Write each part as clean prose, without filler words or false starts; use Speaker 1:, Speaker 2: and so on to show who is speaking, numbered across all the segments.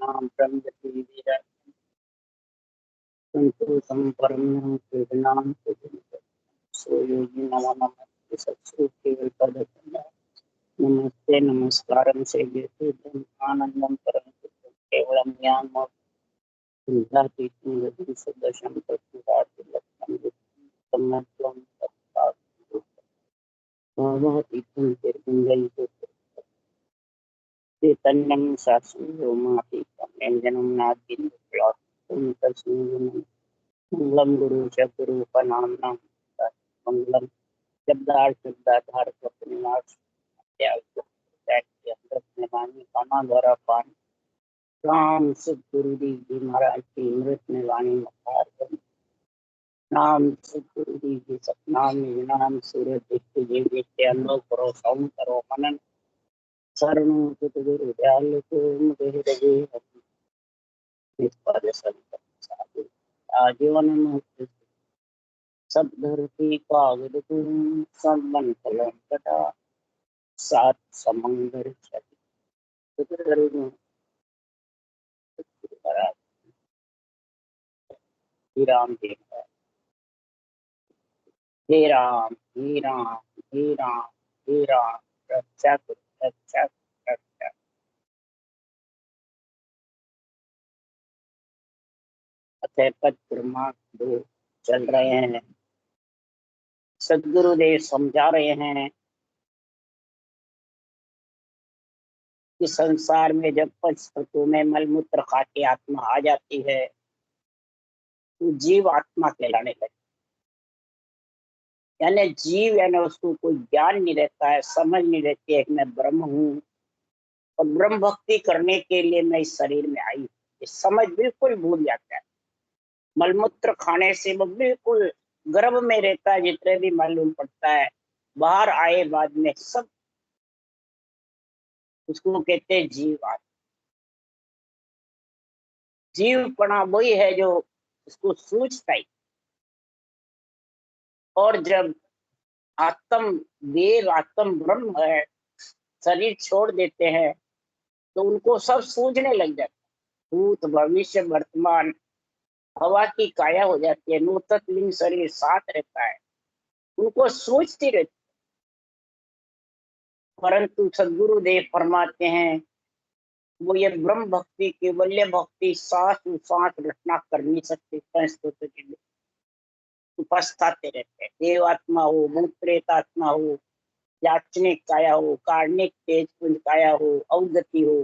Speaker 1: नाम ब्रह्मति संतोषं परम नाम सो योगी नमो नमः सत्सु केवल पद नमस्ते नमस्कारं से ब्रह्म आनंदम परम केवलम ज्ञान मोक्ष सदशम तत्त्वं सम्मतम चैतन्यं शास्त्रमातीतं व्यञ्जनं नाद्यं तस्मै मंगलम गुरु च गुरुपनाम्नां मंगलम शब्दार्थ निवास वाणी काना द्वारा पान राम सतगुरु जी महाराज की मृत में वाणी मुखार नाम सतगुरु जी के सतनाम नाम सूरज देखते जी देखते अनुभव करो सौम करो मनन शरणु सतगुरु दयाल को मुझे लगे निष्पाद संत साधु आजीवन मुक्त सब धरती कागज तुम सब मन फलन कटा सात समंदर श्री राम जी हे राम हे राम हे राम हे राम रक्षा रक्षा रक्षा। अतः पद ब्रह्मा चल रहे हैं, सदगुरुदेव समझा रहे हैं कि संसार में जब पंच तत्वों में मलमूत्र खा के आत्मा आ जाती है तो जीव आत्मा कहलाने लगती, यानी जीव यानी उसको कोई ज्ञान नहीं रहता है, समझ नहीं रहती है कि मैं ब्रह्म हूँ और ब्रह्म भक्ति करने के लिए मैं इस शरीर में आई, ये समझ बिल्कुल भूल जाता है। मलमूत्र खाने से वो बिल्कुल गर्भ में रहता है, जितने भी मालूम पड़ता है बाहर आए बाद में सब उसको कहते हैं जीव। जीवपना वही है जो उसको सूझता ही, और जब आत्म देव आत्म ब्रह्म है शरीर छोड़ देते हैं तो उनको सब सूझने लग जाता है, भूत भविष्य वर्तमान हवा की काया हो जाती है, नूतन लिंग शरीर साथ रहता है, उनको सूझती रहती। परंतु सदगुरुदेव फरमाते हैं वो ये ब्रह्म भक्ति केवल्य भक्ति सांस सांस रचना कर नहीं सकते, उपस्थाते रहते हैं। देवात्मा हो, भूत प्रेतात्मा हो, याचनिक काया हो, कार्णिक तेज पुंज काया हो, अवगति हो,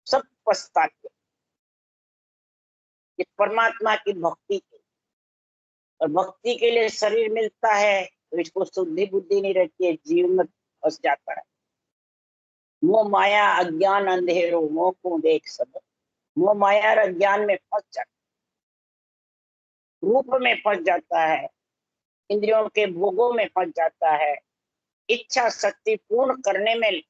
Speaker 1: सब पछताते इस परमात्मा की भक्ति के, और भक्ति के लिए शरीर मिलता है तो इसको शुद्धि बुद्धि नहीं रहती है, जीव में फंस जाता है। मोह माया अज्ञान अंधेरो मोह को देख सब, मोह माया और अज्ञान में फंस जाता है, रूप में फंस जाता है, इंद्रियों के भोगों में फंस जाता है, इच्छा शक्ति पूर्ण करने में,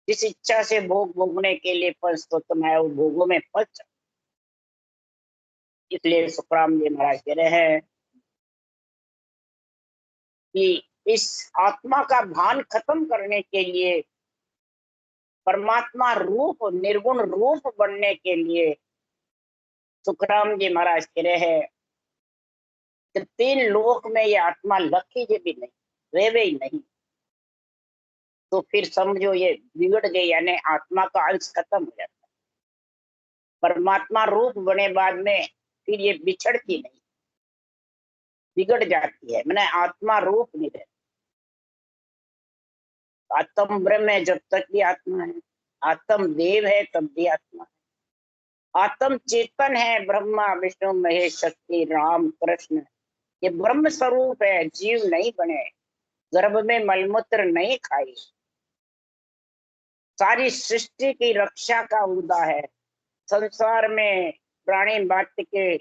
Speaker 1: जिस इच्छा से भोग भोगने के लिए पंचतत्व है वो भोगों में फंस जाता। इसलिए सुखराम जी महाराज कह रहे हैं कि इस आत्मा का भान खत्म करने के लिए, परमात्मा रूप निर्गुण रूप बनने के लिए सुखराम जी महाराज कह रहे हैं कि तीन लोक में ये आत्मा लखी जी भी नहीं, रेवे ही नहीं, तो फिर समझो ये बिगड़ गई, यानी आत्मा का अंश खत्म हो जाता है। परमात्मा रूप बने बाद में फिर ये बिछड़ती नहीं, बिगड़ जाती है, मैंने आत्मा रूप नहीं रहती। आत्म ब्रह्म है जब तक भी आत्मा है, आत्म देव है तब भी आत्मा है, आत्म चेतन है ब्रह्मा विष्णु महेश शक्ति राम कृष्ण, ये ब्रह्म स्वरूप है, जीव नहीं बने, गर्भ में मलमूत्र नहीं खाई, सारी सृष्टि की रक्षा का उदा है, संसार में प्राणी मात्र के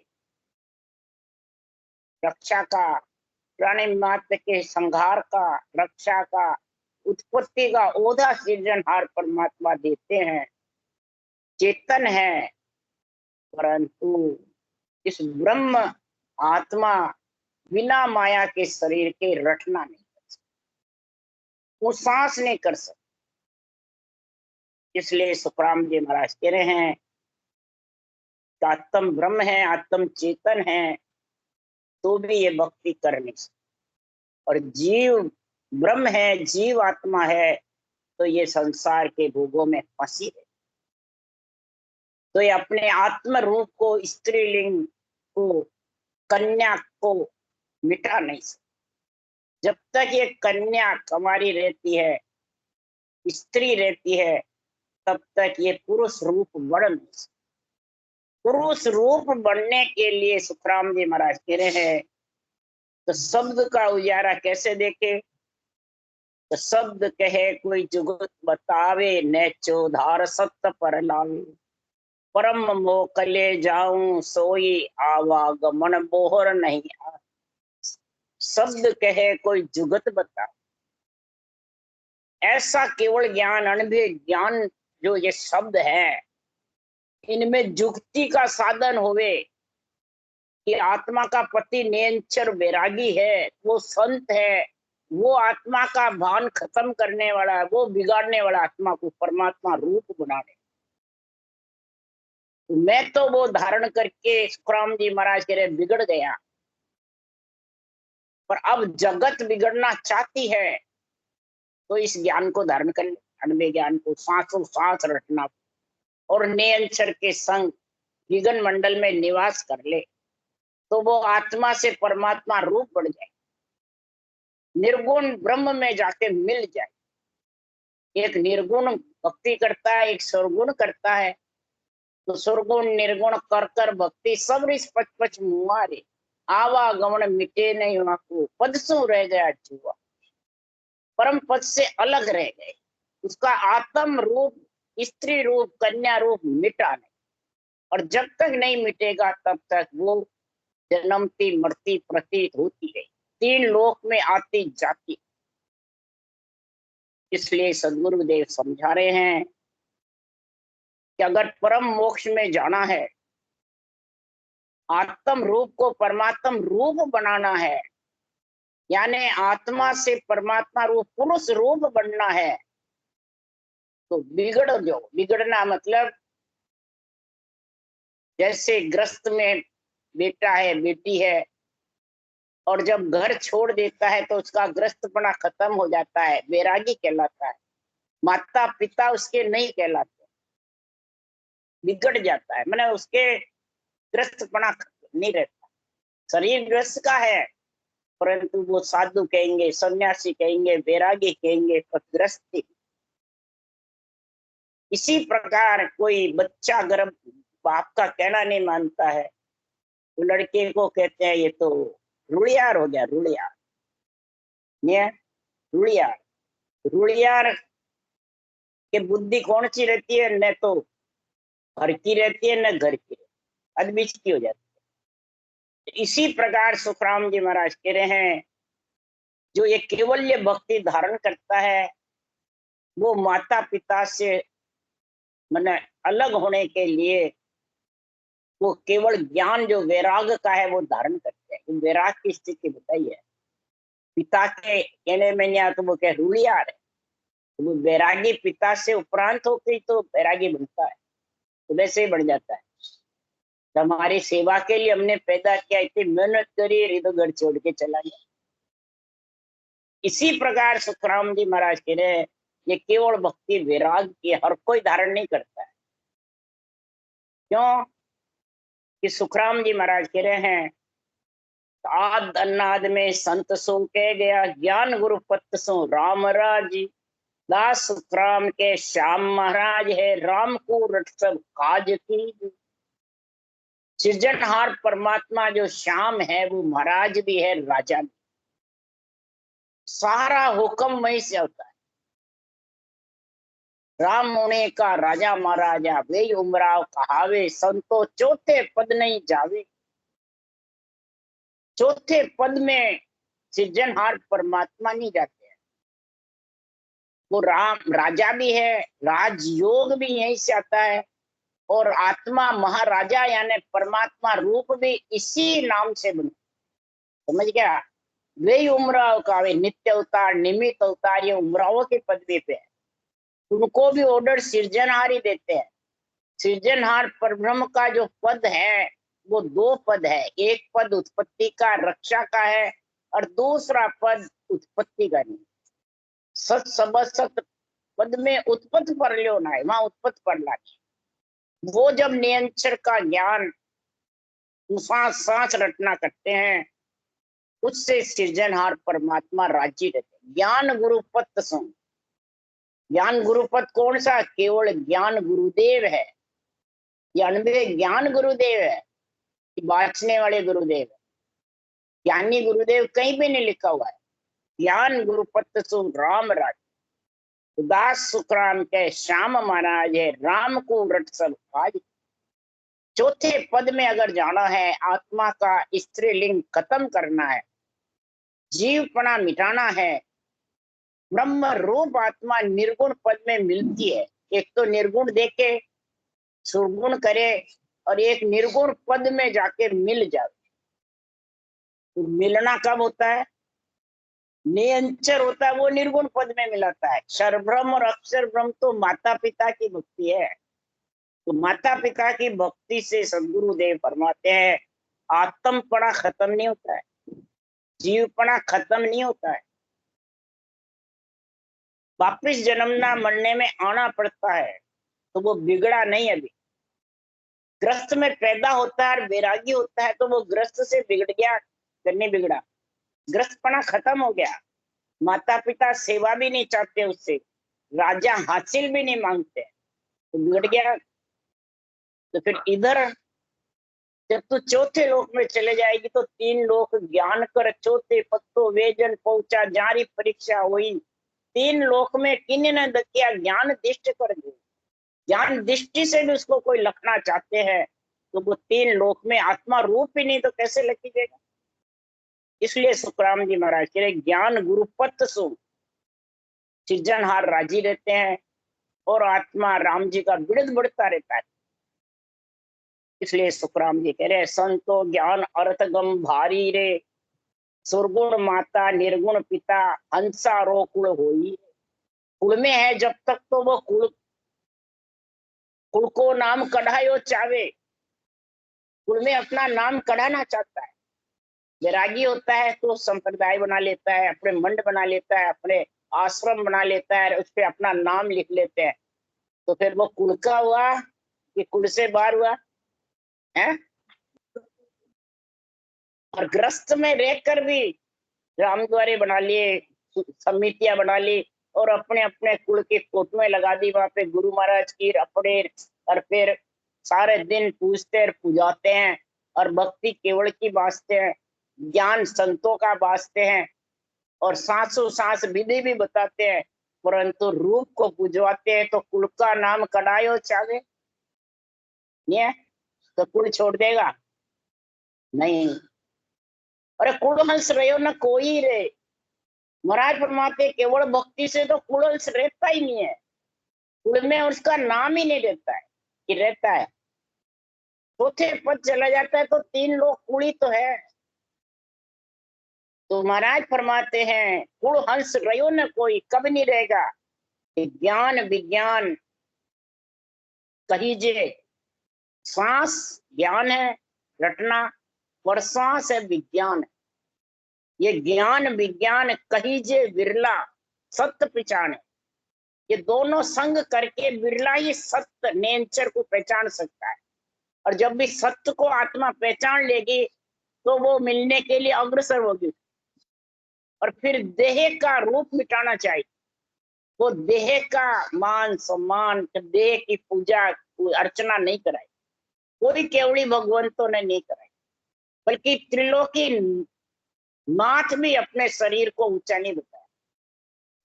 Speaker 1: रक्षा का, प्राणी मात्र के संहार का, रक्षा का, उत्पत्ति का ओधा सृजनहार परमात्मा देते हैं, चेतन है। परंतु इस ब्रह्म आत्मा बिना माया के शरीर के रटना नहीं कर सकती, वो सांस नहीं कर सकती, इसलिए सुखराम जी महाराज कह रहे हैं कि आत्म ब्रह्म है, आत्म चेतन है, तो भी ये भक्ति कर नहीं सकते। और जीव ब्रह्म है, जीव आत्मा है, तो ये संसार के भोगों में फंसी है। तो ये अपने आत्म रूप को, स्त्रीलिंग को, कन्या को मिटा नहीं सकते। जब तक ये कन्या कुमारी रहती है, स्त्री रहती है, तब तक ये पुरुष रूप बढ़ नहीं सकते। पुरुष रूप बढ़ने के लिए सुखराम जी महाराज कह रहे हैं, तो शब्द का उजारा कैसे देखे? तो शब्द कहे कोई जुगत बतावे, न चौधार सत्य पर लावे। परम मोकले जाऊं सोई आवागमन बोहर नहीं आ। शब्द कहे कोई जुगत बता, ऐसा केवल ज्ञान, अनुभव ज्ञान जो ये शब्द है, इनमें जुक्ति का साधन होवे कि आत्मा का पति निरंतर वैरागी है, वो संत है, वो आत्मा का भान खत्म करने वाला है, वो बिगाड़ने वाला आत्मा को परमात्मा रूप बनाने। तो मैं तो वो धारण करके सुखराम जी महाराज कह रहे बिगड़ गया, पर अब जगत बिगड़ना चाहती है, तो इस ज्ञान को धारण कर ले, अनुभव ज्ञान को सांसों सांस रटना और निरंतर के संग विगन मंडल में निवास कर ले, तो वो आत्मा से परमात्मा रूप बढ़ जाए, निर्गुण ब्रह्म में जाके मिल जाए। एक निर्गुण भक्ति करता है, एक सर्वगुण करता है, तो सर्वगुण निर्गुण कर कर भक्ति सब रिस पच पच मुआरे, आवागमन मिटे नहीं वाकू, पद सु रह गया जुआ। परम पद से अलग रह गए, उसका आत्म रूप, स्त्री रूप, कन्या रूप मिटा नहीं। और जब तक नहीं मिटेगा तब तक वो जन्मती मरती प्रतीत होती है, तीन लोक में आती जाती। इसलिए सदगुरुदेव समझा रहे हैं कि अगर परम मोक्ष में जाना है, आत्म रूप को परमात्म रूप बनाना है, यानी आत्मा से परमात्मा रूप पुरुष रूप बनना है, तो बिगड़ जाओ। बिगड़ना मतलब जैसे ग्रस्त में बेटा है, बेटी है, और जब घर छोड़ देता है तो उसका ग्रस्तपना खत्म हो जाता है, वैरागी कहलाता है। माता पिता उसके नहीं कहलाते, बिगड़ जाता है, मैंने उसके ग्रस्तपना नहीं रहता। शरीर ग्रस्त का है, परंतु वो साधु कहेंगे, सन्यासी कहेंगे, वैरागी कहेंगे, पर ग्रस्त। इसी प्रकार कोई बच्चा अगर बाप का कहना नहीं मानता है, तो लड़के को कहते हैं ये तो रुड़ियार हो गया, रुड़ियार। ये रुड़ियार, रुड़ियार के बुद्धि कौन सी रहती है? न तो घर की रहती है, न घर की, अदबिच की हो जाती है। इसी प्रकार सुखराम जी महाराज कह रहे हैं, जो ये केवल ये भक्ति धारण करता है, वो माता पिता से मैंने अलग होने के लिए वो केवल ज्ञान जो वैराग का है वो धारण करते हैं। वैराग की स्थिति बताई है, पिता के कहने में नहीं आता, वो क्या रूढ़ियार है। तो वो वैरागी पिता से उपरांत होकर तो वैरागी बनता है, तो वैसे ही बढ़ जाता है। हमारी सेवा के लिए हमने पैदा किया, इतनी मेहनत करी, तो घर छोड़ के चला गया। इसी प्रकार सुखराम जी महाराज कह रहे हैं, ये केवल भक्ति वैराग की हर कोई धारण नहीं करता है। क्यों कि सुखराम जी महाराज कह रहे हैं, आद अन्नाद में संत सो कह गया, ज्ञान गुरु पत सो राम राजी। दास सुखराम के श्याम महाराज है, राम को रट सब काज की। सृजनहार परमात्मा जो श्याम है, वो महाराज भी है, राजा भी। सारा हुक्म वहीं से होता है। राम होने का राजा महाराजा, वे उमराव कहावे, संतो चौथे पद नहीं जावे। चौथे पद में सृजनहार परमात्मा नहीं जाते हैं। वो राम राजा भी है, राजयोग भी यहीं से आता है, और आत्मा महाराजा यानी परमात्मा रूप भी इसी नाम से बना। समझ गया? वे उमराव का वे नित्य अवतार, निमित्त अवतार, ये उमरावों के पदवी पे है। उनको भी ऑर्डर सृजनहार ही देते हैं। सृजनहार परब्रह्म का जो पद है वो दो पद है, एक पद उत्पत्ति का रक्षा का है और दूसरा पद उत्पत्ति का नहीं। सत सब सत पद में उत्पत्ति पर लेना है, वहां उत्पत्ति पर लानी। वो जब नियंत्रण का ज्ञान सांस सांस रटना करते हैं, उससे सृजनहार परमात्मा राज्य रहते हैं। ज्ञान गुरुपत संग, ज्ञान गुरुपत कौन सा? केवल ज्ञान गुरुदेव है, 92 ज्ञान गुरुदेव है, बांचने वाले गुरुदेव है। ज्ञानी गुरुदेव कहीं भी नहीं लिखा हुआ है। ज्ञान गुरुपत सु राम राज, उदास सुखराम के श्याम महाराज है, राम को रट सब आज। चौथे पद में अगर जाना है, आत्मा का स्त्रीलिंग खत्म करना है, जीवपना मिटाना है, ब्रह्म रूप आत्मा निर्गुण पद में मिलती है। एक तो निर्गुण देके सुरगुण करे और एक निर्गुण पद में जाके मिल जाए। तो मिलना कब होता है? नियंचर होता है वो निर्गुण पद में मिलाता है। क्षरब्रह्म और अक्षर ब्रह्म तो माता पिता की भक्ति है। तो माता पिता की भक्ति से सदगुरुदेव फरमाते हैं आत्मपणा खत्म नहीं होता है, जीवपणा खत्म नहीं होता है, वापिस जन्मना मरने में आना पड़ता है। तो वो बिगड़ा नहीं। अभी ग्रस्त में पैदा होता है और वैरागी होता है, तो वो ग्रस्त से बिगड़ गया, नहीं बिगड़ा, ग्रस्तपना खत्म हो गया। माता पिता सेवा भी नहीं चाहते उससे, राजा हासिल भी नहीं मांगते, तो बिगड़ गया। तो फिर इधर जब तू चौथे लोक में चले जाएगी तो 3 लोक ज्ञान कर चौथे पत्तो वेजन पहुंचा जारी परीक्षा हुई। 3 लोक में किन ने किया? ज्ञान दृष्टि कर दी। ज्ञान दृष्टि से भी उसको कोई लखना चाहते हैं तो वो 3 लोक में आत्मा रूप ही नहीं तो कैसे लखी देगा? इसलिए सुखराम जी महाराज कह रहे ज्ञान गुरुपत सु सृजनहार राजी रहते हैं और आत्मा राम जी का विरुद्ध बढ़ता रहता है। इसलिए सुखराम जी कह रहे संतो ज्ञान अर्थ गम भारी रे, सुरगुण माता निर्गुण पिता हंसा रो कुल होई। कुल में है जब तक तो वो कुल को नाम कढ़ायो चावे, कुल में अपना नाम कढ़ाना चाहता है। वैरागी होता है तो संप्रदाय बना लेता है, अपने मंड बना लेता है, अपने आश्रम बना लेता है, उस पर अपना नाम लिख लेते हैं। तो फिर वो कुल का हुआ कि कुल से बाहर हुआ है? और ग्रस्त में रहकर भी रामद्वारे बना लिए, समितियां बना ली और अपने अपने कुल की फोटोएं लगा दी वहां पे, गुरु महाराज की अपने, और फिर सारे दिन पूजते और पुजाते हैं और भक्ति केवल की बांसते हैं, ज्ञान संतों का बांसते हैं और सांसों सांस विधि भी बताते हैं, परंतु रूप को पूजवाते हैं। तो कुल का नाम कढ़ायो चाहे नहीं है तो कुल छोड़ देगा नहीं। अरे कुल हंस रहे हो ना कोई रे, महाराज फरमाते केवल भक्ति से तो कुल हंस रहता ही नहीं है, कुल में उसका नाम ही नहीं रहता है कि रहता है। चौथे पद चला जाता है तो 3 लोग कुड़ी तो है। तो महाराज फरमाते हैं कुल हंस रहो न कोई, कब नहीं रहेगा। ज्ञान विज्ञान कहीजे, सांस ज्ञान है रटना और सांस है विज्ञान। ये ज्ञान विज्ञान कहीजे विरला सत्य पहचान है। ये दोनों संग करके बिरला ही सत्य नेचर को पहचान सकता है। और जब भी सत्य को आत्मा पहचान लेगी तो वो मिलने के लिए अग्रसर होगी। और फिर देह का रूप मिटाना चाहिए। वो देह का मान सम्मान, देह की पूजा अर्चना नहीं कराई, कोई केवड़ी भगवंतों ने नहीं कराई, बल्कि त्रिलोकी नाथ भी अपने शरीर को ऊंचा नहीं बताया,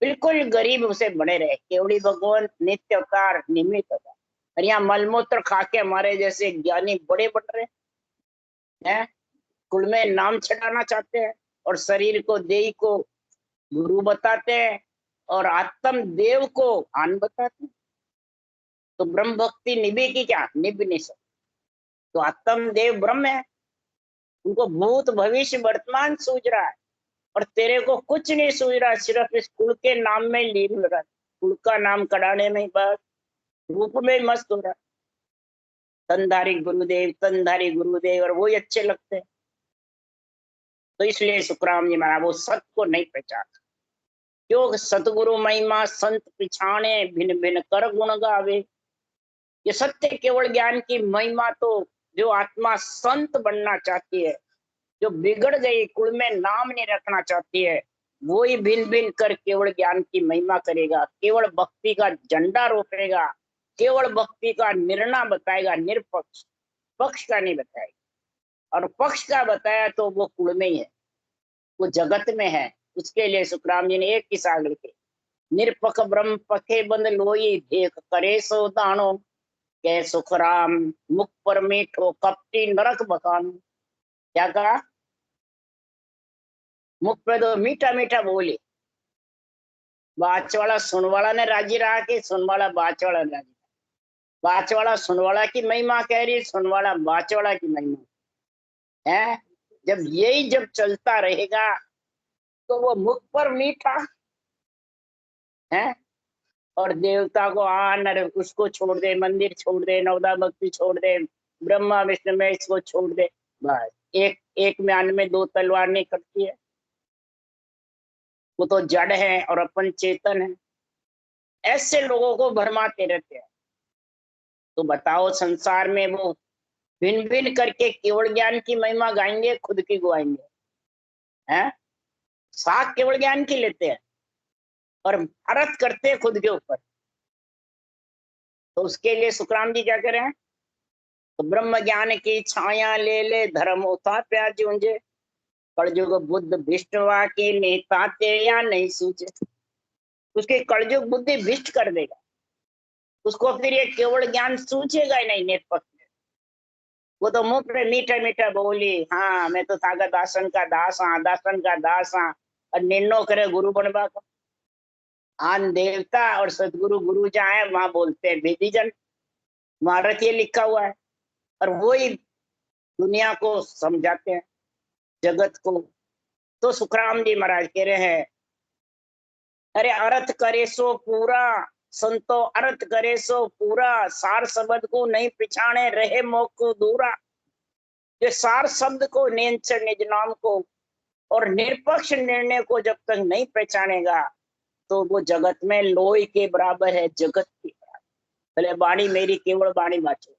Speaker 1: बिल्कुल गरीब उसे बने रहे। केवड़ी भगवंत नित्य अवतार निमित्त अवतार, और यहाँ मलमूत्र खा के हमारे जैसे ज्ञानी बड़े बन रहे हैं, कुल में नाम चढ़ाना चाहते हैं और शरीर को देह को गुरु बताते हैं और आत्म देव को आन बताते हैं। तो ब्रह्म भक्ति निभेगी क्या? निभ नहीं सकती। तो आत्म देव ब्रह्म है, उनको भूत भविष्य वर्तमान सूझ रहा है और तेरे को कुछ नहीं सूझ रहा, सिर्फ इस कुल के नाम में लीन हो रहा है। कुल का नाम कढ़ाने में बस रूप में मस्त हो रहा, तनधारी गुरुदेव और वही अच्छे लगते हैं। तो इसलिए सुखराम जी महाराज वो सत को नहीं पहचानते, क्यों सतगुरु महिमा संत पिछाणे भिन्न भिन्न कर गुण गावे। ये सत्य केवल ज्ञान की महिमा तो जो आत्मा संत बनना चाहती है, जो बिगड़ गई कुल में नाम नहीं रखना चाहती है, वो ही भिन्न भिन्न कर केवल ज्ञान की महिमा करेगा, केवल भक्ति का झंडा रोपेगा, केवल भक्ति का निर्णय बताएगा, निरपक्ष पक्ष का नहीं बताएगा। और पक्ष का बताया तो वो कुल में ही है, वो जगत में है। उसके लिए सुखराम जी ने एक किस्सा लिखे, निरपक ब्रह्म पखे बंद लोई देख करे सो दानो, के सुखराम मुख पर मीठो कपटी नरक बखानो। क्या कहा? मुख पे तो मीठा मीठा बोले, बाचवाड़ा सुनवाड़ा ने राजी रहा कि सुनवाड़ा बाचवाड़ा ने राजी। बाचवाड़ा सुनवाड़ा की महिमा कह रही, सुनवाड़ा बाचवाड़ा की महिमा है। जब यही जब चलता रहेगा तो वो मुख पर मीठा है, और देवता को नर उसको छोड़ दे, मंदिर छोड़ दे, नवदा भक्ति छोड़ दे, ब्रह्मा विष्णु में इसको छोड़ दे, बस एक एक म्यान में दो तलवार नहीं कटती है। वो तो जड़ है और अपन चेतन है। ऐसे लोगों को भरमाते रहते हैं। तो बताओ संसार में वो भिन्न भिन्न करके केवल ज्ञान की महिमा गाएंगे, खुद की गुआएंगे हैं? साख केवल ज्ञान की लेते हैं और भारत करते हैं खुद के ऊपर। तो उसके लिए सुखराम जी क्या करें? तो ब्रह्म ज्ञान की छाया ले ले धर्म उता प्यार जूंझे, कलयुग बुद्ध विष्णुवा की नेता ते या नहीं सूझे। उसके कलयुग बुद्धि विष्ट कर देगा, उसको फिर ये केवल ज्ञान सूझेगा ही नहीं निरपक्ष। वो तो मुंह पे मीठा मीठा बोली, हाँ मैं तो थागा दासन का दास हाँ, दासन का दास हाँ, और निर्णय करे गुरु बनवा का। आन देवता और सदगुरु गुरु जहाँ है वहां बोलते हैं विधिजन, महारत ये लिखा हुआ है, और वो ही दुनिया को समझाते हैं, जगत को। तो सुखराम जी महाराज कह रहे हैं, अरे अर्थ करे सो पूरा संतो, अर्थ करे सो पूरा, सार शब्द को नहीं पिछाने रहे मोह को दूरा। ये सार शब्द को, नियंत्रण निज नाम को और निरपक्ष निर्णय को जब तक नहीं पहचानेगा तो वो जगत में लोई के बराबर है, जगत के बराबर। भले वाणी मेरी केवल वाणी बाचो,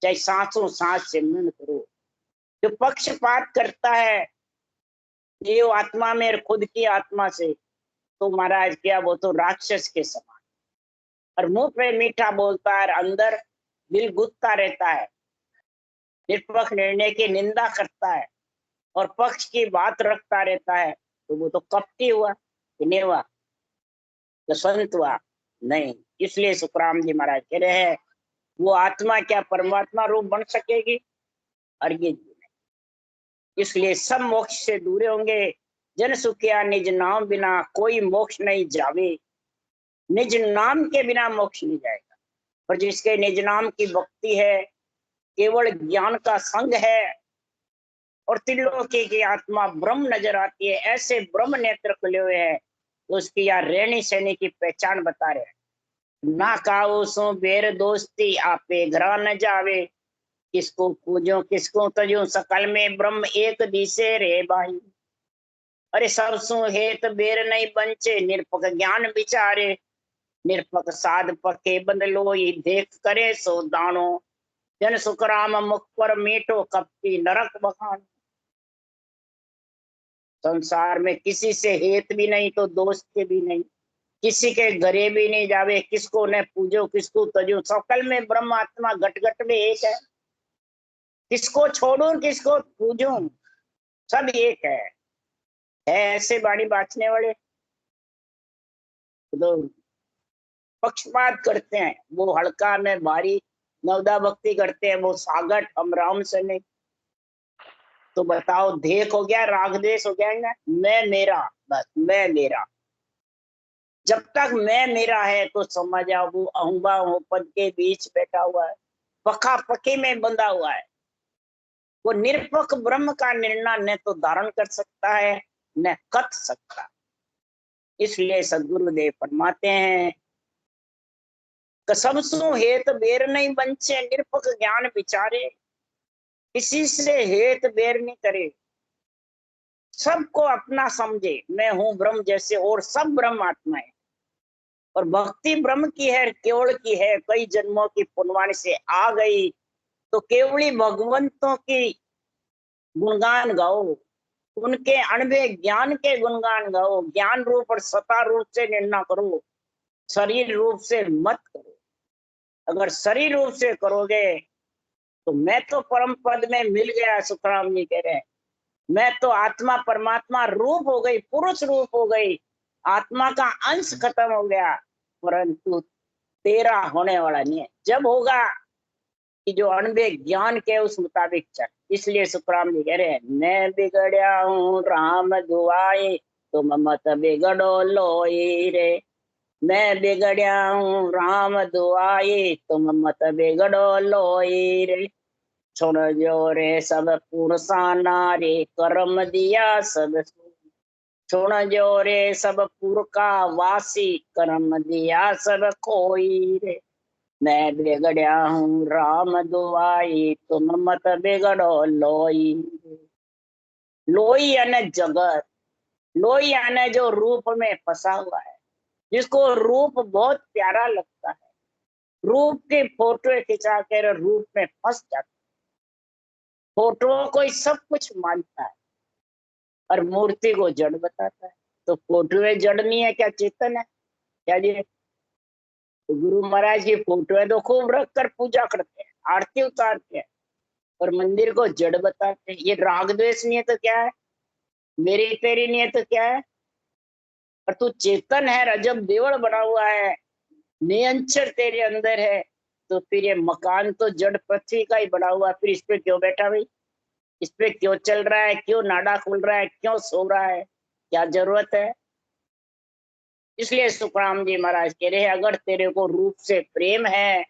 Speaker 1: चाहे सांसों सांस सिमरन करो। जो पक्षपात करता है ये आत्मा में और खुद की आत्मा से, तो महाराज क्या वो तो राक्षस के समान। और मुंह पे मीठा बोलता है, अंदर दिल गुत्ता रहता है, निरपक्ष निर्णय की निंदा करता है और पक्ष की बात रखता रहता है, तो वो तो कपटी हुआ कि नहीं हुआ, तो संत हुआ नहीं। इसलिए सुखराम जी महाराज कह रहे हैं वो आत्मा क्या परमात्मा रूप बन सकेगी? और ये इसलिए सब मोक्ष से दूर होंगे। जन सुखिया निज नाम बिना कोई मोक्ष नहीं जावे, निज नाम के बिना मोक्ष नहीं जाएगा। पर जिसके निज नाम की भक्ति है, केवल ज्ञान का संग है और त्रिलोकी की आत्मा ब्रह्म नजर आती है, ऐसे ब्रह्म नेत्र खुले हुए हैं, तो उसकी या रहनी सहनी की पहचान बता रहे हैं। ना काऊ सो बेर दोस्ती आपे घरा न जावे, किसको पूजो किसको तजो सकल में ब्रह्म एक दिसे रे भाई। अरे सरसों हेत बेर नहीं बंचे, निरपक ज्ञान विचारे, निरपक साध पके बंदलो ये देख करे सो दानो, जन सुखराम मुख पर मीठो कपटी नरक बखान। संसार में किसी से हेत भी नहीं तो दोस्त के भी नहीं, किसी के घरे भी नहीं जावे, किसको न पूजो किसको तजो, सकल में ब्रह्म आत्मा घट घट में एक है। किसको छोड़ू किसको पूजू, सब एक है ऐसे बाणी बांचने वाले तो पक्षपात करते हैं। वो हल्का में भारी नवदा भक्ति करते हैं, वो सागट हम राम से नहीं। तो बताओ देख हो गया, राग द्वेष हो गया ना, मैं मेरा, बस मैं मेरा। जब तक मैं मेरा है तो समझ आओ वो अहंबा पद के बीच बैठा हुआ है, पका पके में बंधा हुआ है। वो निरपक ब्रह्म का निर्णय न तो धारण कर सकता है न कथ सकता। इसलिए सदगुरुदेव फरमाते हैं कसम सु हेत बेर नहीं बंचे, निरपक ज्ञान विचारे, किसी से हेत बेर नहीं करे, सबको अपना समझे, मैं हूं ब्रह्म जैसे और सब ब्रह्म आत्मा है। और भक्ति ब्रह्म की है, केवल की है, कई जन्मों की पुण्यवाणी से आ गई, तो केवली भगवंतों की गुणगान गाओ, उनके अणबे ज्ञान के गुणगान गाओ, ज्ञान रूप और सता रूप से निर्णय करो, शरीर रूप से मत करो। अगर शरीर रूप से करोगे तो मैं तो परम पद में मिल गया, सुखराम जी कह रहे हैं, मैं तो आत्मा परमात्मा रूप हो गई, पुरुष रूप हो गई, आत्मा का अंश खत्म हो गया, परंतु तेरा होने वाला नहीं है। जब होगा कि जो अणबे ज्ञान के उस मुताबिक चल। इसलिए सुखराम जी कह रहे हैं, मैं बिगड़या हूँ राम दुआए, तुम मत बिगड़ो लोई रे, मैं बिगड़या हूँ राम दुआए, तुम मत बिगड़ो लोई रे, छोड़ जो रे सब पुरुषा नारे, कर्म दिया सब, छोड़ जो रे सब पुर का वासी, कर्म दिया सब कोई रे, मैं बिगड़या हूँ राम दुआई, तुम मत बिगड़ो लोई। लोई यानी जगत, लोई यानी जो रूप में फंसा हुआ है, जिसको रूप बहुत प्यारा लगता है, रूप की फोटो खिंचा कर रूप में फंस जाता है, फोटो को ही सब कुछ मानता है और मूर्ति को जड़ बताता है। तो फोटो जड़ नहीं है क्या, चेतन है क्या जी? तो गुरु महाराज की फोटो तो खूब रख कर पूजा करते हैं, आरती उतारते हैं और मंदिर को जड़ बताते हैं। ये राग द्वेष नहीं है तो क्या है, मेरी तेरी नहीं है तो क्या है? और तू चेतन है, रजब देवल बना हुआ है, नियंचर तेरे अंदर है, तो फिर ये मकान तो जड़ पृथ्वी का ही बना हुआ है, फिर इस पे क्यों बैठा भाई? इस पे क्यों चल रहा है, क्यों नाडा खुल रहा है, क्यों सो रहा है, क्या जरूरत है? इसलिए सुखराम जी महाराज कह रहे हैं, अगर तेरे को रूप से प्रेम है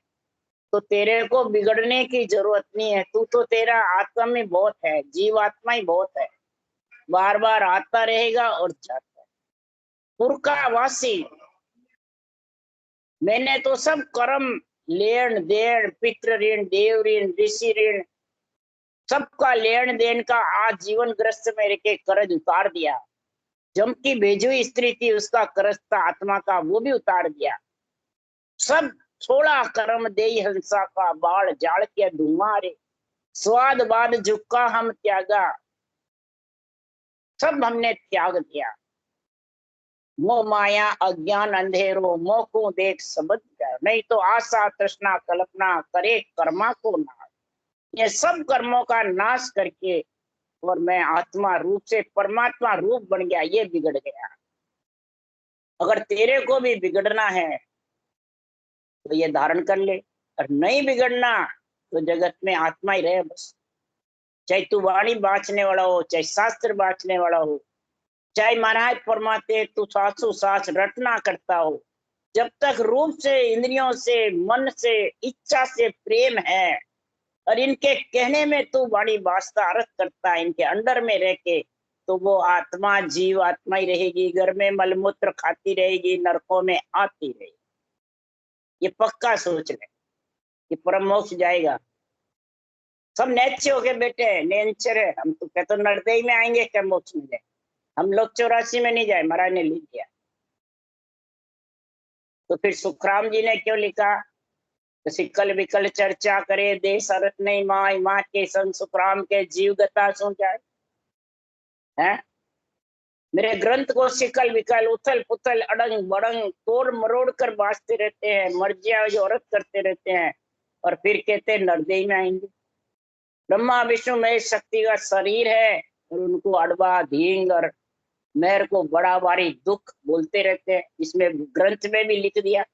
Speaker 1: तो तेरे को बिगड़ने की जरूरत नहीं है। तू तो, तेरा आत्मा में बहुत है, जीव आत्मा ही बहुत है, बार बार आता रहेगा और जाता है। पुरखा वासी, मैंने तो सब कर्म, लेन देन, पितृ ऋण, देव ऋण, ऋषि ऋण, सबका लेन देन का आज जीवन ग्रस्त में के कर्ज उतार दिया। जम की भेजी हुई स्त्री थी, उसका कर्ज था आत्मा का, वो भी उतार दिया। सब छोड़ा कर्म दे हंसा का, बाढ़ जाड़ के धुआं रे, स्वाद बाद झुक्का हम त्यागा, सब हमने त्याग दिया। मोह माया अज्ञान अंधेरो, मोह को देख समझ गया, नहीं तो आशा तृष्णा कल्पना करे कर्मा को नाश। ये सब कर्मों का नाश करके और मैं आत्मा रूप से परमात्मा रूप बन गया, ये बिगड़ गया। अगर तेरे को भी बिगड़ना है तो ये धारण कर ले, और नहीं बिगड़ना तो जगत में आत्मा ही रहे बस। चाहे तू वाणी बांचने वाला हो, चाहे शास्त्र बांचने वाला हो, चाहे महाराज परमात्मा तू सासु सास रटना करता हो, जब तक रूप से, इंद्रियों से, मन से, इच्छा से प्रेम है और इनके कहने में तू वाणी वास्ता अर्थ करता है, इनके अंडर में रह के, तो वो आत्मा जीव आत्मा ही रहेगी, घर में मलमूत्र खाती रहेगी, नरकों में आती रहेगी। ये पक्का सोच ले कि परम मोक्ष जाएगा। सब नैच्य हो गए बेटे, नेंचर है, हम तो कहते नरदेही में आएंगे क्या मोक्ष में जाए? हम लोग 84 में नहीं जाए, महाराज ने लिख दिया। तो फिर सुखराम जी ने क्यों लिखा? तो सिकल विकल चर्चा करे, देश अर्थ नहीं माई, माँ के संग सुखराम के जीव गता सो जाए। है मेरे ग्रंथ को सिकल विकल, उथल पुथल, अड़ंग बड़ंग, तोड़ मरोड़ कर बांचते रहते हैं, मर्जिया जो औरत करते रहते हैं, और फिर कहते हैं नरदेही में आएंगे। ब्रह्मा विष्णु महेश शक्ति का शरीर है और उनको अड़बा धींग और मेहर को बड़ा भारी दुख बोलते रहते हैं, इसमें ग्रंथ में भी लिख दिया।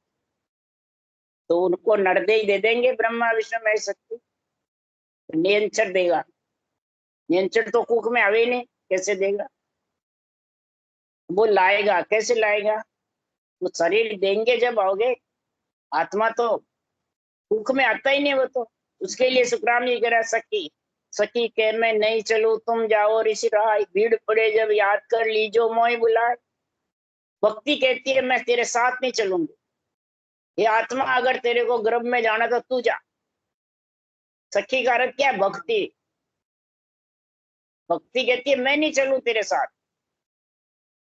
Speaker 1: तो उनको नरदेही दे देंगे ब्रह्मा विष्णु महेश शक्ति, नियंत्रण देगा? नियंत्रण तो कुक में आवे नहीं, कैसे देगा? वो लाएगा, कैसे लाएगा? वो शरीर देंगे जब आओगे, आत्मा तो कुक में आता ही नहीं वो तो। उसके लिए सुखराम जी कह रहा, सखी सखी के मैं नहीं चलू तुम जाओ ऋषि रहा, भीड़ पड़े जब याद कर लीजो मोई बुलाए। भक्ति कहती है मैं तेरे साथ नहीं चलूंगी, ये आत्मा अगर तेरे को गर्भ में जाना तो तू जा। सखी का अर्थ क्या है? भक्ति। भक्ति कहती है मैं नहीं चलूं तेरे साथ,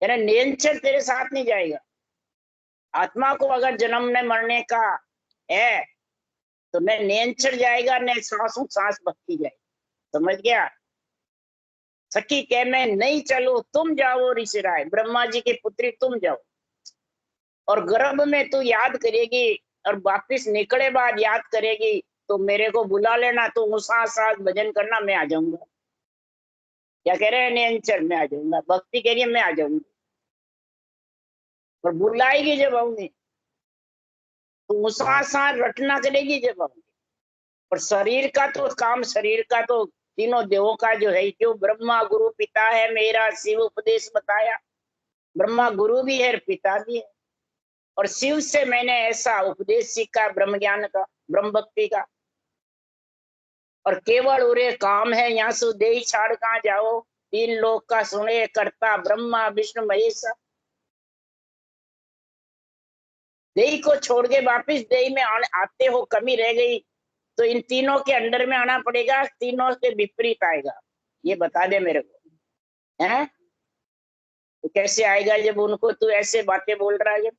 Speaker 1: यानी निरंतर तेरे साथ नहीं जाएगा। आत्मा को अगर जन्म ने मरने का है तो न निरंतर जाएगा, न सांसों सांस भक्ति जाएगी। समझ गया? सखी कह मैं नहीं चलू, तुम जाओ ऋषिराय, ब्रह्मा जी की पुत्री तुम जाओ। और गर्भ में तू याद करेगी और वापिस निकले बाद याद करेगी तो मेरे को बुला लेना, तो उसा साथ भजन करना, मैं आ जाऊंगा। क्या कह रहे हैं? निरंतर मैं आ जाऊंगा। भक्ति कह रही है मैं आ जाऊंगी, और बुलाएगी जब आऊंगी तो उसा साथ रटना करेगी जब आऊंगी। और शरीर का तो काम, शरीर का तो तीनों देवों का जो है, क्यों ब्रह्मा गुरु पिता है मेरा, शिव उपदेश बताया। ब्रह्मा गुरु भी है, पिता भी है। और शिव से मैंने ऐसा उपदेश सीखा ब्रह्म ज्ञान का, ब्रह्म भक्ति का। और केवल उरे काम है यहाँ से देही छाड़ कहाँ जाओ, तीन लोक का सुने करता ब्रह्मा विष्णु महेश। देही को छोड़ के वापिस देही में आते हो, कमी रह गई तो इन तीनों के अंडर में आना पड़ेगा, तीनों के विपरीत आएगा। ये बता दे मेरे को, है? तो कैसे आएगा जब उनको तू ऐसे बातें बोल रहा है? जब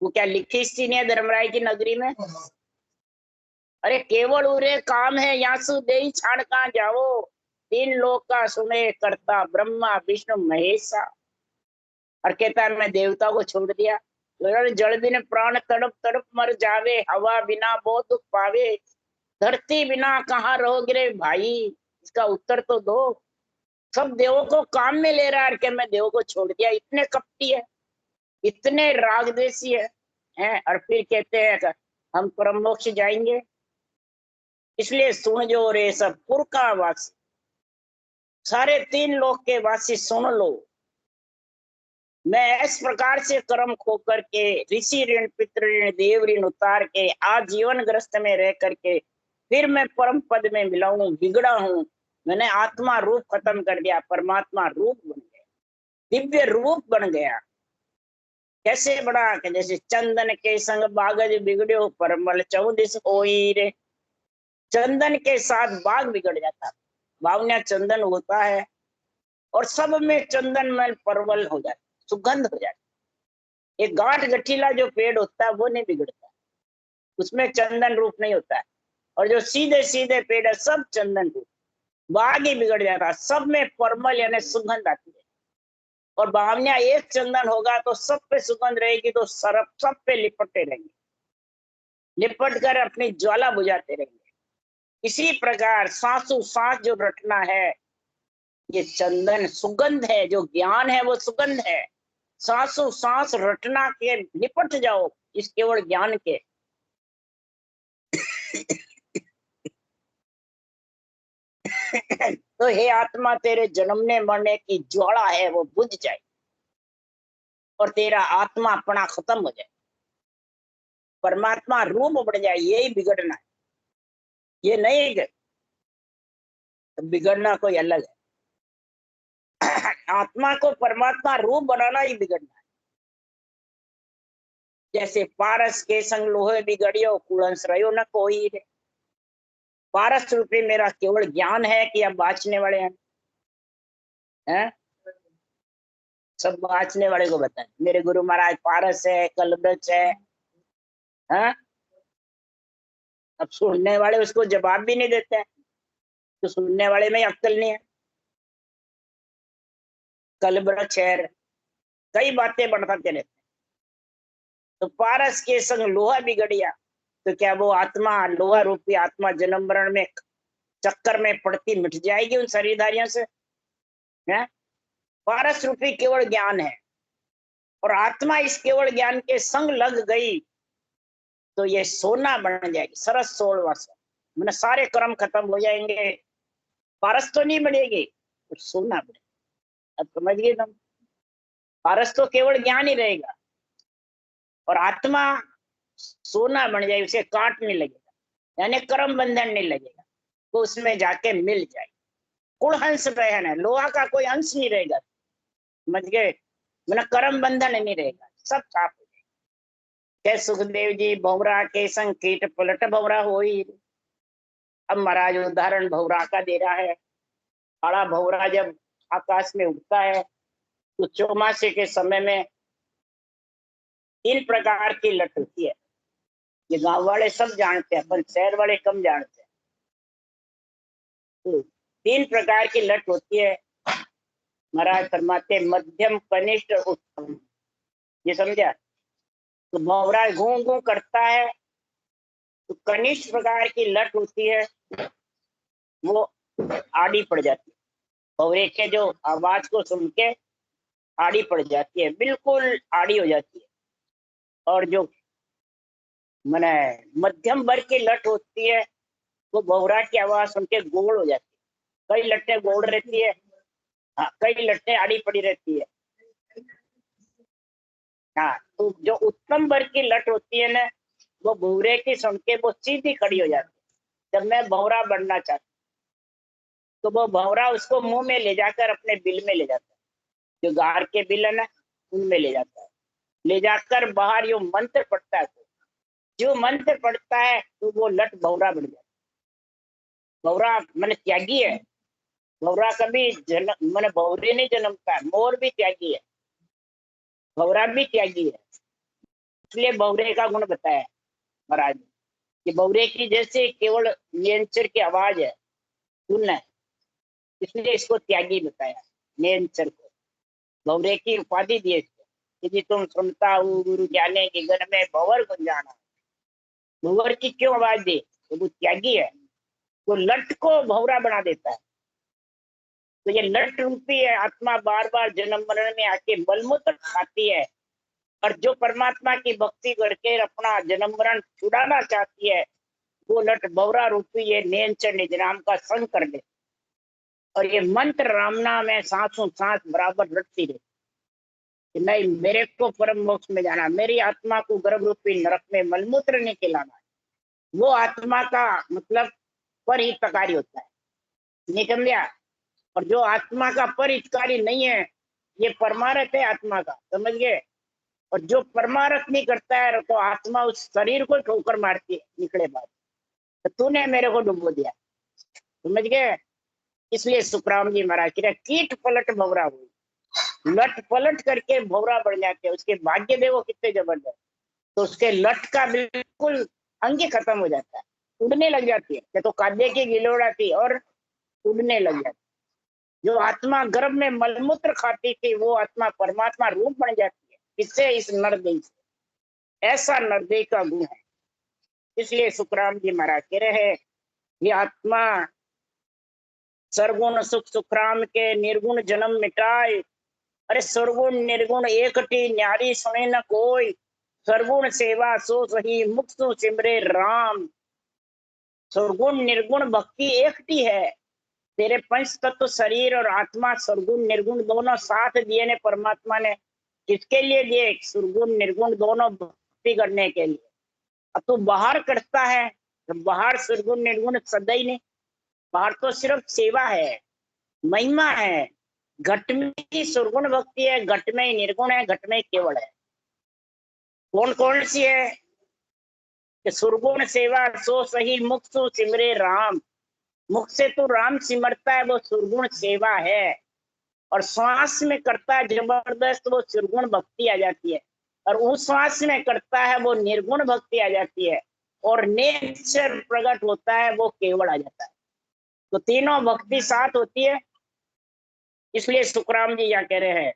Speaker 1: वो क्या लिखी थी नहीं धर्मराय की नगरी में? अरे केवल उरे काम है यहाँ से देही छाड़ कहाँ जाओ, तीन लोक का सुने करता ब्रह्मा विष्णु महेशा। और कहता है मैं देवता को छोड़ दिया, तो जल बिन प्राण तड़प तड़प मर जावे, हवा बिना बहुत दुख पावे, धरती बिना कहाँ रहोगे रे भाई? इसका उत्तर तो दो। सब देवों को काम में ले रहा है कि मैं देवों को छोड़ दिया। इतने कपटी है, इतने रागदेशी है। और फिर कहते हैं कि हम परम मोक्ष जाएंगे। इसलिए सुन जो रे सब पुर का वासी, सारे तीन लोक के वासी सुन लो। मैं इस प्रकार से कर्म खो करके ऋषि ऋण पितृ ऋण देव ऋण उतार के आजीवन ग्रस्त में रह करके फिर मैं परम पद में मिला हूं, बिगड़ा हूं। मैंने आत्मा रूप खत्म कर दिया, परमात्मा रूप बन गया, दिव्य रूप बन गया। कैसे बड़ा कि जैसे चंदन के संग बागज बिगड़ो, परमल 14 होई रे। चंदन के साथ बाग बिगड़ जाता, बावन्या चंदन होता है और सब में चंदन में परवल हो जाता, सुगंध हो जाती। एक गांठ गठीला जो पेड़ होता है वो नहीं बिगड़ता, उसमें चंदन रूप नहीं होता है। और जो सीधे सीधे पेड़ है सब चंदन रूप, बाग ही बिगड़ जाता है। सब में परमल यानी सुगंध आती है। और बावन्या एक चंदन होगा तो सब पे सुगंध रहेगी, तो सरप सब पे लिपटते रहेंगे, लिपट कर अपनी ज्वाला बुझाते रहेंगे। इसी प्रकार सांसों सांस जो रटना है, ये चंदन सुगंध है, जो ज्ञान है वो सुगंध है। सांसों सांस रटना के निपट जाओ इस केवल ज्ञान के। तो हे आत्मा, तेरे जन्मने मरने की ज्वाला है वो बुझ जाए और तेरा आत्मा अपना खत्म हो जाए, परमात्मा रूप बढ़ जाए। यही बिगड़ना है, ये नहीं कि बिगड़ना कोई अलग है। आत्मा को परमात्मा रूप बनाना ही बिगड़ना है। जैसे पारस के संग लोहे बिगड़ियो, कुलंस रहो न कोई रे। पारस रूपी मेरा केवल ज्ञान है कि अब बाँचने वाले हैं? सब बाँचने वाले को बताएं। मेरे गुरु महाराज पारस है, कलवृक्ष है, हैं? अब सुनने वाले उसको जवाब भी नहीं देते हैं, तो सुनने वाले में अक्ल नहीं है। कलवृक्ष है, कई बातें बढ़ाते रहते। तो पारस के संग लोहा बिगड़िया, तो क्या वो आत्मा, लोहा रूपी आत्मा जन्म मरण में चक्कर में पड़ती मिट जाएगी उन शरीरधारियों से? है? पारस रूपी केवल ज्ञान है, और आत्मा इस केवल ज्ञान के संग लग गई तो ये सोना बन जाएगी, सरस 16 वर्ष मैंने सारे कर्म खत्म हो जाएंगे। पारस तो नहीं बनेगी, तो सोना बनेगा। अब समझ गए तुम? पारस तो केवल ज्ञान ही रहेगा और आत्मा सोना बन जाए, उसे काट नहीं लगेगा, यानी कर्म बंधन नहीं लगेगा, तो उसमें जाके मिल जाए। कुलहंस रहन है, लोहा का कोई अंश नहीं रहेगा। समझ गए? मैंने कर्म बंधन नहीं रहेगा, सब साफ हो जाएगा। के सुखदेव जी भौरा के संग कीट पलट भौरा होई। अब महाराज उदाहरण भौरा का दे रहा है। काला भौरा जब आकाश में उड़ता है तो चौमासे के समय में 3 प्रकार की लट होती है। ये गांव वाले सब जानते हैं, पर शहर वाले कम जानते हैं। तो 3 प्रकार की लट होती है। महाराज फरमाते मध्यम, कनिष्ठ, उत्तम। ये समझा? तो भौरा घू घू करता है तो कनिष्ठ प्रकार की लट होती है, वो आड़ी पड़ जाती है। भौरे के जो आवाज को सुन के आड़ी पड़ जाती है, बिल्कुल आड़ी हो जाती है। और जो मैंने मध्यम वर्ग की लट होती है वो भौरा की आवाज सुन के गोल हो जाती है। कई लट्टें गोल रहती है, हाँ, कई लट्टें आड़ी पड़ी रहती है। हाँ, तो जो उत्तम वर्ग की लट होती है ना, वो भौरे की सुन के वो सीधी खड़ी हो जाती है। जब मैं भौरा बनना चाहता तो वो भौरा उसको मुंह में ले जाकर अपने बिल में ले जाता है। जो गार के बिल है ना, उनमें ले जाता है। ले जाकर बाहर यो मंत्र पढ़ता है। जो मंत्र पढ़ता है तो वो लट भौरा बन जाता है। भौरा मैंने त्यागी है। भौरा कभी जन्म मैंने भौरे नहीं जन्मता है। मोर भी त्यागी है, भौरा भी त्यागी है। इसलिए भौरे का गुण बताया महाराज ने कि भौरे की जैसे केवल नियंचर की आवाज है, सुन है, इसलिए इसको त्यागी बताया। नियंचर को भौरे की उपाधि दी इसको कि जी तुम सुनता हूँ गुरु जाने के घर में भंवर को जाना। भंवर की क्यों आवाज दी? तो वो त्यागी है, वो लट को भौरा बना देता है। तो ये लट रूपी है आत्मा बार बार जन्म मरण में आके मलमूत्र खाती है। और जो परमात्मा की भक्ति करके अपना जन्म मरण छुड़ाना चाहती है, वो लट भौरा रूपी ये नियंत्रण निज नाम का संग कर ले। और ये मंत्र राम नाम है, सांसों सांस बराबर रटती रहे कि नहीं, मेरे को परम मोक्ष में जाना, मेरी आत्मा को गर्भ रूपी नरक में मलमूत्र नहीं खिलाना। वो आत्मा का मतलब परहितकारी होता है, निकल गया। और जो आत्मा का परहितकारी नहीं है, ये परमार्थ है आत्मा का, समझ गए? और जो परमार्थ नहीं करता है तो आत्मा उस शरीर को ठोकर मारती है निकले बाद। तो तूने मेरे को डुबो दिया, समझ गए? इसलिए सुखराम जी महाराज की कीट पलट भौरा हुई। लट पलट करके भौरा बढ़ जाते हैं। उसके भाग्य देखो कितने जबरदस्त। तो उसके लट का बिल्कुल अंग खत्म हो जाता है, उड़ने लग जाती है। तो काद्य की गिलोड़ा थी और उड़ने लग जाती। जो आत्मा गर्भ में मलमूत्र खाती थी, वो आत्मा परमात्मा रूप बन जाती है। किससे? इस नरदेह से। ऐसा नरदेह का गुण है। इसलिए सुखराम जी महाराज कह रहे हैं, ये आत्मा सरगुण सुख सुखराम के निर्गुण जन्म मिटाए। अरे सरगुण निर्गुण एकटी न्यारी सुने न कोई। सरगुण सेवा सो सही मुख सु सिमरे राम। सरगुण निर्गुण भक्ति एकटी है। तेरे पंच तत्व शरीर और आत्मा सरगुण निर्गुण दोनों साथ दिए ने परमात्मा ने। किसके लिए दिए? सरगुण निर्गुण दोनों भक्ति करने के लिए। अब तू बाहर करता है तो बाहर सरगुण निर्गुण सदा ही नहीं। बाहर तो सिर्फ सेवा है, महिमा है। घट में ही सुरगुण भक्ति है, घट में ही निर्गुण है, घट में ही केवल है। कौन कौन सी है? कि सुरगुण सेवा सो सही मुख सु सिमरे राम। मुख से तो राम सिमरता है, वो सुरगुण सेवा है। और श्वास में करता है जबरदस्त, वो सुरगुण भक्ति आ जाती है। और उस श्वास में करता है वो निर्गुण भक्ति आ जाती है। और नेचर प्रकट होता है, वो केवल आ जाता है। तो तीनों भक्ति साथ होती है। इसलिए सुखराम जी क्या कह रहे हैं?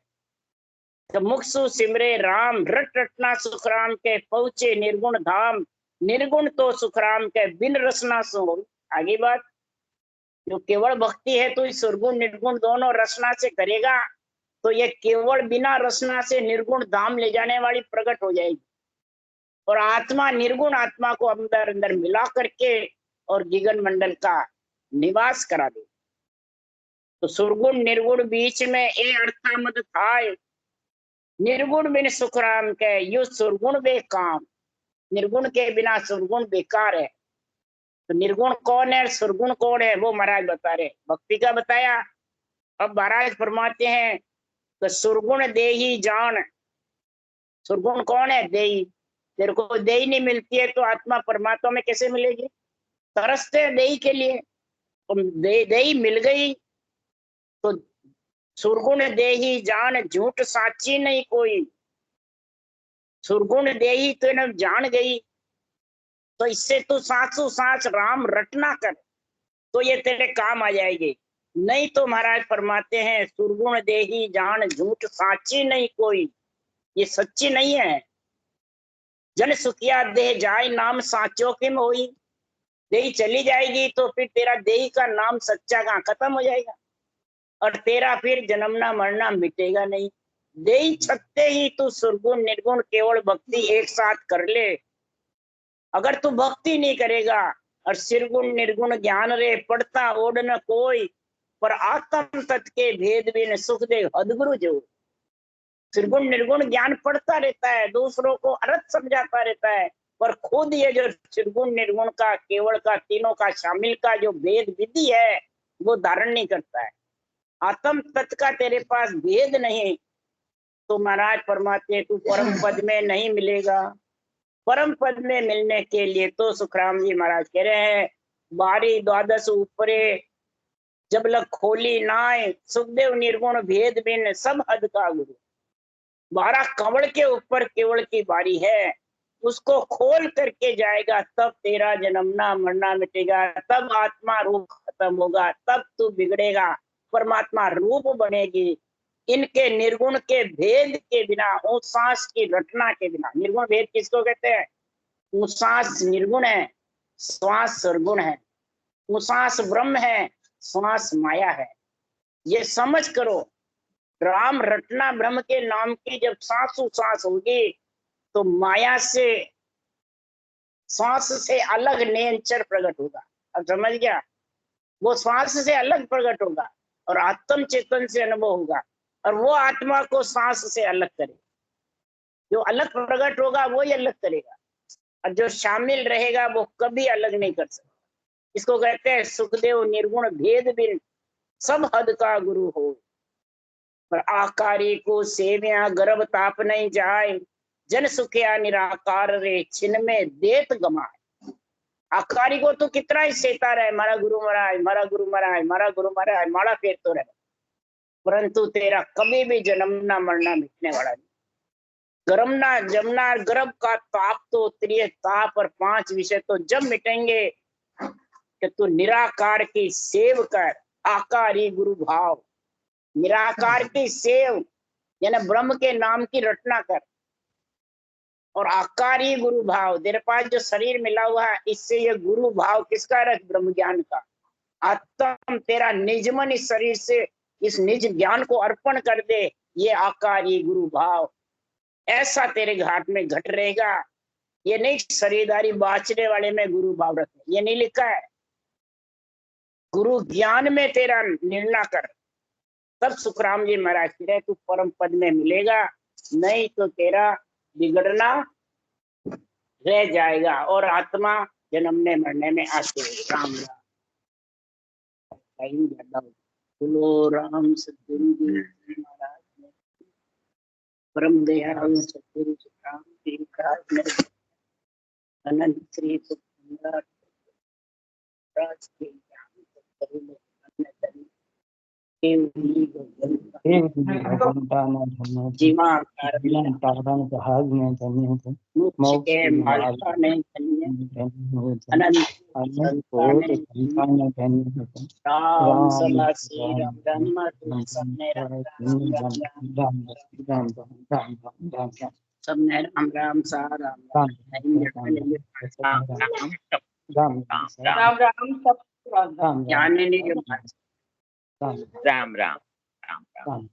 Speaker 1: तो मुख सु सिमरे राम, रट रटना सुखराम के पहुंचे निर्गुण धाम। निर्गुण तो सुखराम के बिन रसना सो। आगे बात, जो केवल भक्ति है तो इस सुरगुण निर्गुण दोनों रसना से करेगा तो ये केवल बिना रसना से निर्गुण धाम ले जाने वाली प्रकट हो जाएगी। और आत्मा निर्गुण आत्मा को अंदर अंदर मिला करके और जिगन मंडल का निवास करा दे। तो सुरगुण निर्गुण बीच में ए अर्थामद थाय। निर्गुण बिन सुखराम के यु सुरगुण बेकाम। निर्गुण के बिना सुरगुण बेकार है। तो निर्गुण कौन है, सुरगुण कौन है, वो महाराज बता रहे। भक्ति का बताया। अब महाराज फरमाते हैं तो सुरगुण देही जान। सुरगुण कौन है? देही। तेरे को देही नहीं मिलती है तो आत्मा परमात्मा में कैसे मिलेगी? तरसते हैं देही के लिए, तो देही मिल गई तो सुरगुण देही जान झूठ साची नहीं कोई। सुरगुण देही तो न जान गई, तो इससे तू सासू सास राम रटना कर, तो ये तेरे काम आ जाएगी। नहीं तो महाराज फरमाते हैं सुरगुण देही जान झूठ साची नहीं कोई, ये सच्ची नहीं है। जन सुखिया देह जाए नाम साचो किम होई। देही चली जाएगी तो फिर तेरा देही का नाम सच्चा कहाँ, खत्म हो जाएगा, और तेरा फिर जन्मना मरना मिटेगा नहीं। देही छकते ही तू सुरगुण निर्गुण केवल भक्ति एक साथ कर ले। अगर तू भक्ति नहीं करेगा और सिरगुण निर्गुण ज्ञान रे पढ़ता ओढ़ न कोई, पर आत्म तत्व के भेद बिन सुख दे अदगुरु जो। सिरगुण निर्गुण ज्ञान पढ़ता रहता है, दूसरों को अर्थ समझाता रहता है, पर खुद ये जो सिरगुण निर्गुण का केवल का तीनों का शामिल का जो भेद विधि है वो धारण नहीं करता है। आत्म तत्व का तेरे पास भेद नहीं तो महाराज परमात्मा तू परम पद में नहीं मिलेगा। परम पद में मिलने के लिए तो सुखराम जी महाराज कह रहे हैं बारी द्वादश ऊपरे जब लग खोली नाय सुखदेव निर्गुण भेद बिन सब हद का गुरु। 12 कमल के ऊपर केवल की बारी है, उसको खोल करके जाएगा तब तेरा जन्मना मरना मिटेगा, तब आत्मा रूप खत्म होगा, तब तू बिगड़ेगा, परमात्मा रूप बनेगी। इनके निर्गुण के भेद के बिना, सांस की रटना के बिना। निर्गुण भेद किसको कहते हैं? सांस निर्गुण है, श्वास सरगुण है, सांस ब्रह्म है, श्वास माया है। ये समझ करो, राम रटना ब्रह्म के नाम की जब सांसु सांस होगी तो माया से श्वास से अलग नेचर प्रकट होगा। अब समझ गया? वो श्वास से अलग प्रकट होगा और आत्म चेतन से अनुभव होगा, और वो आत्मा को सांस से अलग करेगा। जो अलग प्रकट होगा वो ही अलग करेगा, और जो शामिल रहेगा वो कभी अलग नहीं कर सकता। इसको कहते हैं सुखदेव निर्गुण भेद बिन सब हद का गुरु हो। पर आकारी को सेव्या गर्भ ताप नहीं जाए, जन सुखिया निराकार रे छिन में देत गमाए। आकारी को तू कितना ही सेता रहे, मारा गुरु महाराज, मारा गुरु महाराज, मारा गुरु महाराज, माड़ा फेर तो रहे, परंतु तेरा कभी भी जन्मना मरना मिटने वाला नहीं। गर्मना जमना गर्भ का ताप तो त्रिय ताप और 5 विषय तो जब मिटेंगे कि तू निराकार की सेव कर। आकारी गुरु भाव, निराकार की सेव यानी ब्रह्म के नाम की रटना कर, और आकारी गुरु भाव, तेरे पास जो शरीर मिला हुआ है इससे ये गुरु भाव किसका रख? ब्रह्म ज्ञान का। आत्म तेरा निजमन इस शरीर से इस निज ज्ञान को अर्पण कर दे, ये आकारी गुरु भाव ऐसा तेरे घाट में घट रहेगा। ये नहीं शरीरदारी बाचने वाले में गुरु भाव रखे, ये नहीं लिखा है। गुरु ज्ञान में तेरा निर्णय कर, तब सुखराम जी महाराज कह रहे तू परम पद में मिलेगा, नहीं तो तेरा बिगड़ना रह जाएगा और आत्मा जन्मने मरने में आते। राम राम बोलो राम सतगुरु जी महाराज ने परम दयाल सतगुरु सुखराम जी का अनंत श्री सुखराज के जीवा सबने राम राम सा राम राम
Speaker 2: राम राम
Speaker 1: जाने नहीं
Speaker 2: राम राम राम राम।